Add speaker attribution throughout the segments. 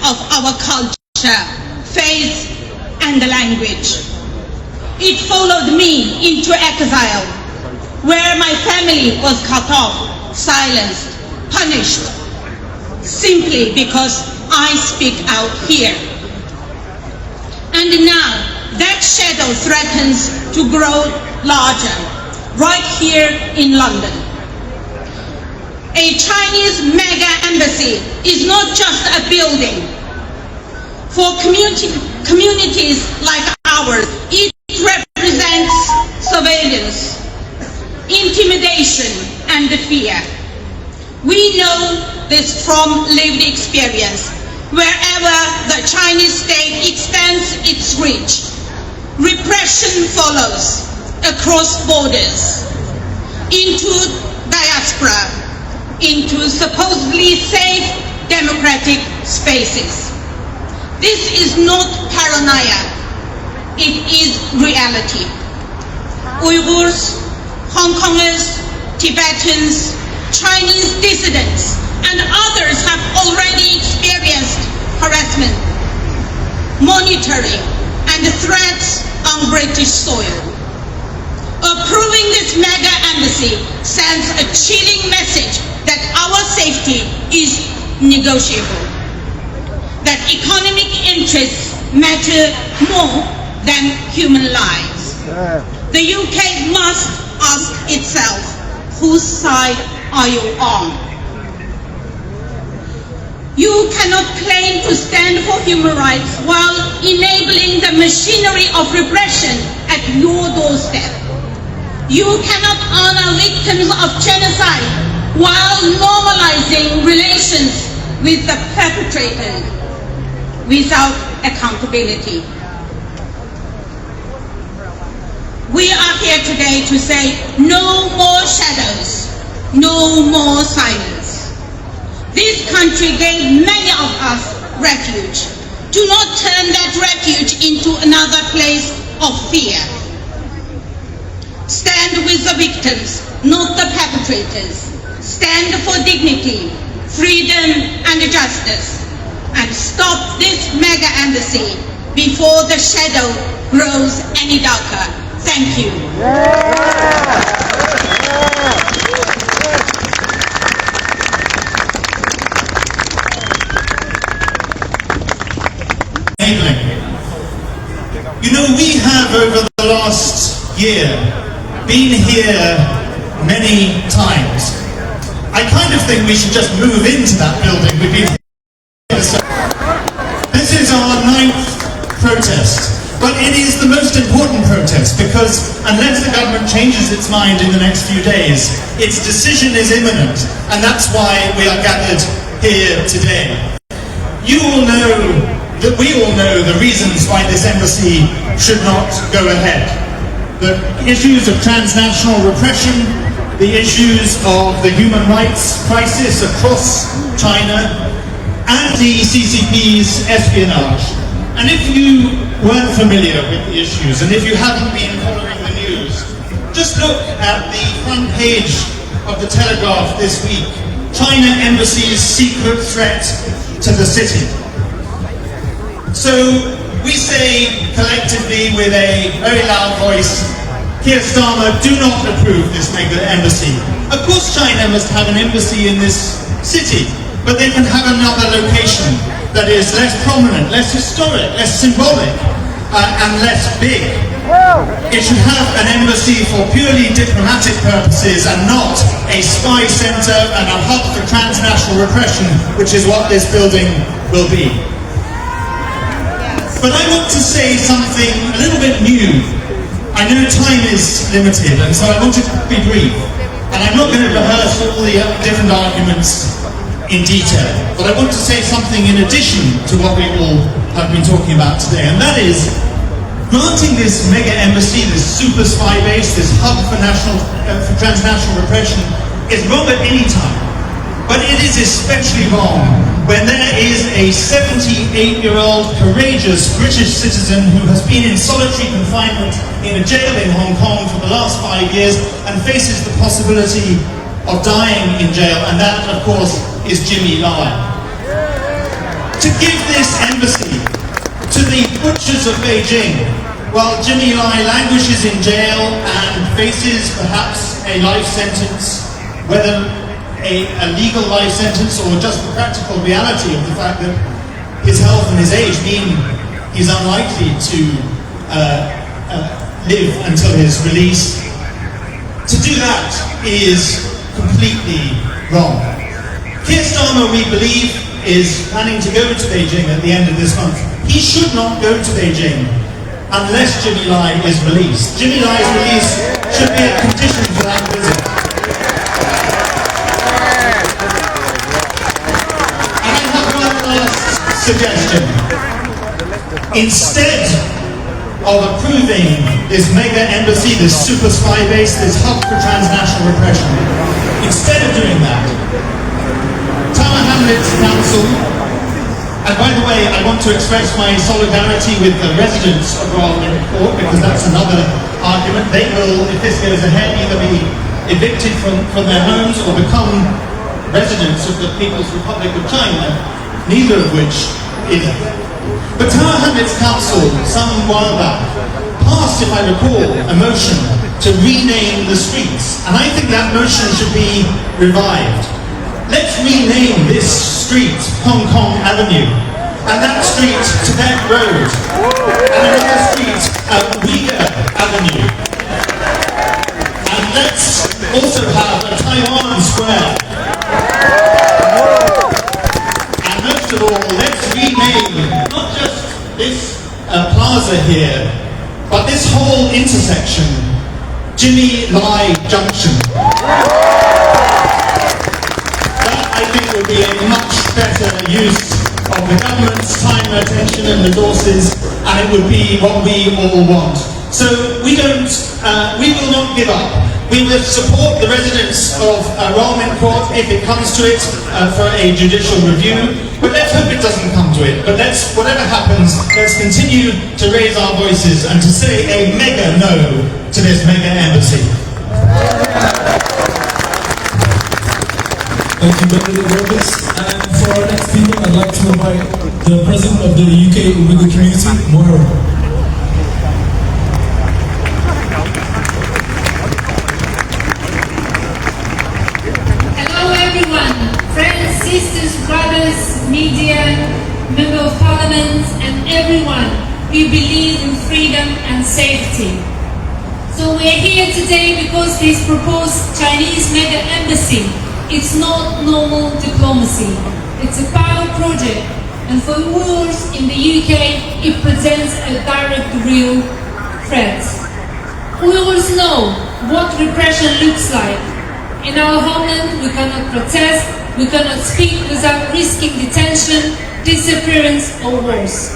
Speaker 1: of our culture, faith, and language. It followed me into exile, where my family was cut off, silenced, punished, simply because I speak out here. And now that shadow threatens to grow larger, right here in London. A Chinese mega embassy is not just a building. For communities like ours, it represents surveillance, intimidation, and fear. We know this from lived experience. Wherever the Chinese state extends its reach, repression follows across borders, into diaspora, into supposedly safe democratic spaces. This is not paranoia, it is reality. Uyghurs, Hong Kongers, Tibetans, Chinese dissidents, and others have already experienced harassment, monitoring, and threats on British soil. Approving this mega embassy sends a chilling message that our safety is negotiable, that economic interests matter more than human lives. The UK must ask itself, whose side are you on? You cannot claim to stand for human rights while enabling the machinery of repression at your doorstep. You cannot honor victims of genocide while normalizing relations with the perpetrators without accountability. We are here today to say no more shadows, no more silence. This country gave many of us refuge. Do not turn that refuge into another place of fear. Stand with the victims, not the perpetrators. Stand for dignity, freedom, and justice. And stop this mega embassy before the shadow grows any darker. Thank you.
Speaker 2: You know, we have over the last year been here many times. I kind of think we should just move into that building. We've been here. This is our 9th protest, but it is the most important protest because unless the government changes its mind in the next few days, its decision is imminent, and that's why we are gathered here today. You all know that we all know the reasons why this embassy should not go ahead. The issues of transnational repression, the issues of the human rights crisis across China, and the CCP's espionage. And if you weren't familiar with the issues, and if you haven't been following the news, just look at the front page of the Telegraph this week. China Embassy's secret threat to the city. So we say collectively with a very loud voice, Keir Starmer, do not approve this mega embassy. Of course China must have an embassy in this city, but they can have another location that is less prominent, less historic, less symbolic, and less big. It should have an embassy for purely diplomatic purposes and not a spy center and a hub for transnational repression, which is what this building will be. But I want to say something a little bit new. I know time is limited, and so I want to be brief. And I'm not going to rehearse all the different arguments in detail, but I want to say something in addition to what we all have been talking about today, and that is granting this mega embassy, this super spy base, this hub for transnational repression is wrong at any time. But it is especially wrong when there is a 78-year-old courageous British citizen who has been in solitary confinement in a jail in Hong Kong for the last 5 years and faces the possibility of dying in jail, and that, of course, is Jimmy Lai. To give this Watchers of Beijing, while Jimmy Lai languishes in jail and faces perhaps a life sentence, whether a legal life sentence or just the practical reality of the fact that his health and his age mean he's unlikely to live until his release. To do that is completely wrong. Keir Starmer, we believe, is planning to go to Beijing at the end of this month. He should not go to Beijing unless Jimmy Lai is released. Jimmy Lai's release should be a condition for that visit. And I have one last suggestion. Instead of approving this mega embassy, this super spy base, this hub for transnational repression, instead of doing that, Tower Hamlets Council, and by the way, I want to express my solidarity with the residents of Royal Court, because that's another argument. They will, if this goes ahead, either be evicted from their homes or become residents of the People's Republic of China, neither of which is. But Tower Hamlets Council, some while back, passed, if I recall, a motion to rename the streets, and I think that motion should be revived. Let's rename this street Hong Kong Avenue, and that street Tibet Road, and another street Uyghurs Avenue. And let's also have a Taiwan Square. And most of all, let's rename not just this plaza here, but this whole intersection Jimmy Lai Junction. I think will be a much better use of the government's time, attention and resources, and it would be what we all want. So we will not give up. We will support the residents of Royal Court if it comes to it for a judicial review, but let's hope it doesn't come to it. But whatever happens, let's continue to raise our voices and to say a mega no to this mega embassy.
Speaker 3: Thank you, Benedict Roberts. And for our next speaker, I'd like to invite the President of the UK Uyghur community, Moira.
Speaker 4: Hello everyone, friends, sisters, brothers, media, Member of Parliament, and everyone who believes in freedom and safety. So we are here today because this proposed Chinese mega embassy, it's not normal diplomacy. It's a power project, and for Uyghurs in the UK, it presents a direct, real threat. Uyghurs know what repression looks like. In our homeland, we cannot protest, we cannot speak without risking detention, disappearance, or worse.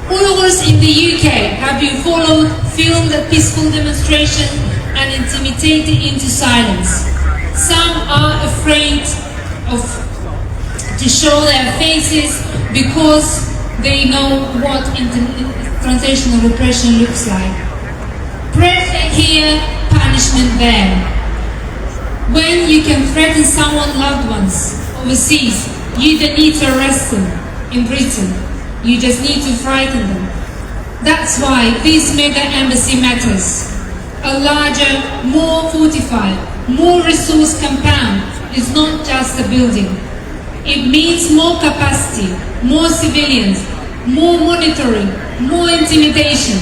Speaker 4: Uyghurs in the UK have been followed, filmed at peaceful demonstrations, and intimidated into silence. Some are afraid to show their faces because they know what transnational repression looks like. Pressure here, punishment there. When you can threaten someone's loved ones overseas, you don't need to arrest them in Britain. You just need to frighten them. That's why this mega embassy matters. A larger, more fortified, more resource compound is not just a building. It means more capacity, more civilians, more monitoring, more intimidation.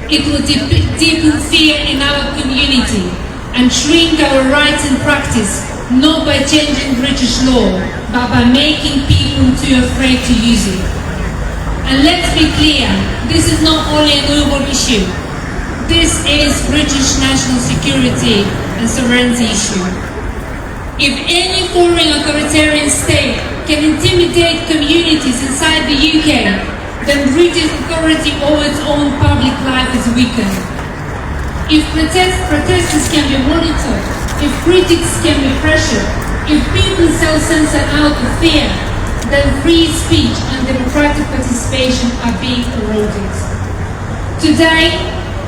Speaker 4: It will deepen fear in our community and shrink our rights in practice, not by changing British law, but by making people too afraid to use it. And let's be clear, this is not only an Uyghur issue. This is British national security and sovereignty issue. If any foreign authoritarian state can intimidate communities inside the UK, then British authority over its own public life is weakened. If protesters can be monitored, if critics can be pressured, if people self-censor out of fear, then free speech and democratic participation are being eroded. Today,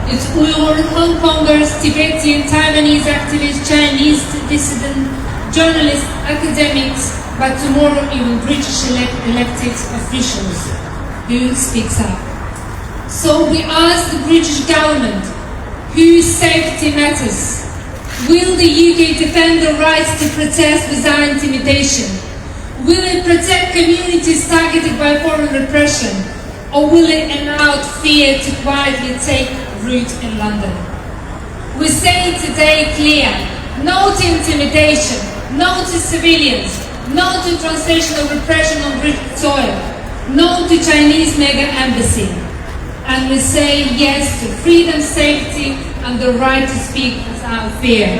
Speaker 4: it's Uyghur, Hong Kongers, Tibetan, Taiwanese activists, Chinese dissident, journalists, academics, but tomorrow even British elected officials who speaks up. So we ask the British government, whose safety matters, will the UK defend the rights to protest without intimidation? Will it protect communities targeted by foreign repression? Or will it allow fear to quietly take root in London? We say today clear, no to intimidation, no to civilians, no to translational repression on British soil, no to Chinese mega embassy. And we say yes to freedom, safety, and the right to speak without fear.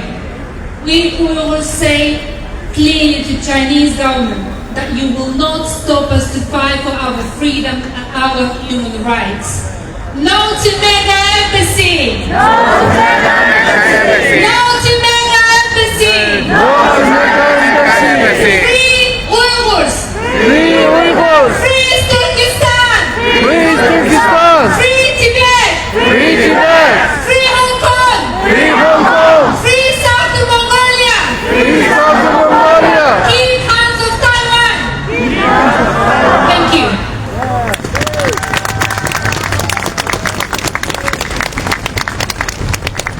Speaker 4: We Uyghurs say clearly to Chinese government that you will not stop us to fight for our freedom and our human rights. No to mega embassy! No to mega embassy! No to mega embassy! No to mega embassy! Free Uyghurs! Free Uyghurs! Free Turkestan! Free Turkestan! Free Tibet! Free Tibet! Free Hong Kong! Free Hong Kong! Free South Mongolia! Free South Mongolia! Keep hands of Taiwan! Thank you.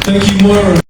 Speaker 3: Thank you, Moira.